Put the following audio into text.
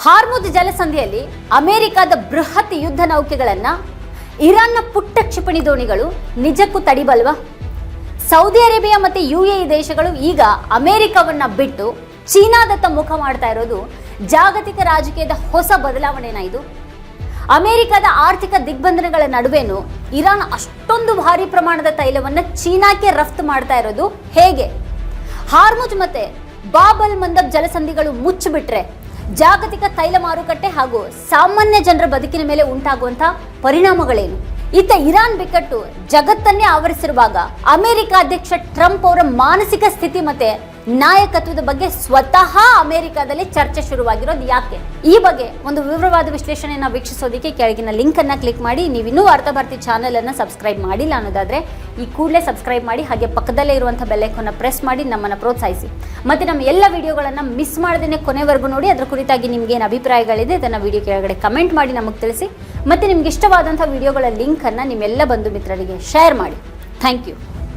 ಹಾರ್ಮುಜ್ ಜಲಸಂಧಿಯಲ್ಲಿ ಅಮೆರಿಕದ ಬೃಹತ್ ಯುದ್ಧ ನೌಕೆಗಳನ್ನ ಇರಾನ್ನ ಪುಟ್ಟ ಕ್ಷಿಪಣಿ ದೋಣಿಗಳು ನಿಜಕ್ಕೂ ತಡಿಬಲ್ವಾ? ಸೌದಿ ಅರೇಬಿಯಾ ಮತ್ತು UAE ದೇಶಗಳು ಈಗ ಅಮೆರಿಕವನ್ನ ಬಿಟ್ಟು ಚೀನಾದತ್ತ ಮುಖ ಮಾಡ್ತಾ ಇರೋದು ಜಾಗತಿಕ ರಾಜಕೀಯದ ಹೊಸ ಬದಲಾವಣೆನಾ ಇದು? ಅಮೆರಿಕದ ಆರ್ಥಿಕ ದಿಗ್ಬಂಧನಗಳ ನಡುವೆನೂ ಇರಾನ್ ಅಷ್ಟೊಂದು ಭಾರಿ ಪ್ರಮಾಣದ ತೈಲವನ್ನು ಚೀನಾಕ್ಕೆ ರಫ್ತು ಮಾಡ್ತಾ ಇರೋದು ಹೇಗೆ? ಹಾರ್ಮುಜ್ ಮತ್ತೆ ಬಾಬ್ ಅಲ್ ಮಂದಬ್ ಜಲಸಂಧಿಗಳು ಮುಚ್ಚಿಬಿಟ್ರೆ ಜಾಗತಿಕ ತೈಲ ಮಾರುಕಟ್ಟೆ ಹಾಗೂ ಸಾಮಾನ್ಯ ಜನರ ಬದುಕಿನ ಮೇಲೆ ಉಂಟಾಗುವಂತಹ ಪರಿಣಾಮಗಳೇನು? ಇತ್ತ ಇರಾನ್ ಬಿಕ್ಕಟ್ಟು ಜಗತ್ತನ್ನೇ ಆವರಿಸಿರುವಾಗ ಅಮೆರಿಕ ಅಧ್ಯಕ್ಷ ಟ್ರಂಪ್ ಅವರ ಮಾನಸಿಕ ಸ್ಥಿತಿ ಮತ್ತೆ ನಾಯಕತ್ವದ ಬಗ್ಗೆ ಸ್ವತಃ ಅಮೆರಿಕದಲ್ಲಿ ಚರ್ಚೆ ಶುರುವಾಗಿರೋದು ಯಾಕೆ? ಈ ಬಗ್ಗೆ ಒಂದು ವಿವರವಾದ ವಿಶ್ಲೇಷಣೆಯನ್ನು ವೀಕ್ಷಿಸೋದಕ್ಕೆ ಕೆಳಗಿನ ಲಿಂಕ್ ಅನ್ನ ಕ್ಲಿಕ್ ಮಾಡಿ. ನೀವಿನ್ನೂ ವಾರ್ತಾಭಾರತಿ ಚಾನೆಲ್ ಅನ್ನ ಸಬ್ಸ್ಕ್ರೈಬ್ ಮಾಡಿಲ್ಲ ಅನ್ನೋದಾದ್ರೆ ಈ ಕೂಡಲೇ ಸಬ್ಸ್ಕ್ರೈಬ್ ಮಾಡಿ, ಹಾಗೆ ಪಕ್ಕದಲ್ಲೇ ಇರುವಂತಹ ಬೆಲ್ ಐಕಾನ್ ಪ್ರೆಸ್ ಮಾಡಿ ನಮ್ಮನ್ನ ಪ್ರೋತ್ಸಾಹಿಸಿ. ಮತ್ತೆ ನಮ್ಮ ಎಲ್ಲ ವಿಡಿಯೋಗಳನ್ನ ಮಿಸ್ ಮಾಡದೇನೆ ಕೊನೆವರೆಗೂ ನೋಡಿ. ಅದರ ಕುರಿತಾಗಿ ನಿಮ್ಗೆ ಏನು ಅಭಿಪ್ರಾಯಗಳಿದೆ ಅದನ್ನ ವಿಡಿಯೋ ಕೆಳಗಡೆ ಕಮೆಂಟ್ ಮಾಡಿ ನಮಗೆ ತಿಳಿಸಿ. ಮತ್ತೆ ನಿಮ್ಗೆ ಇಷ್ಟವಾದಂತಹ ವಿಡಿಯೋಗಳ ಲಿಂಕ್ ಅನ್ನ ನಿಮ್ಮೆಲ್ಲ ಬಂಧು ಮಿತ್ರರಿಗೆ ಶೇರ್ ಮಾಡಿ. Thank you.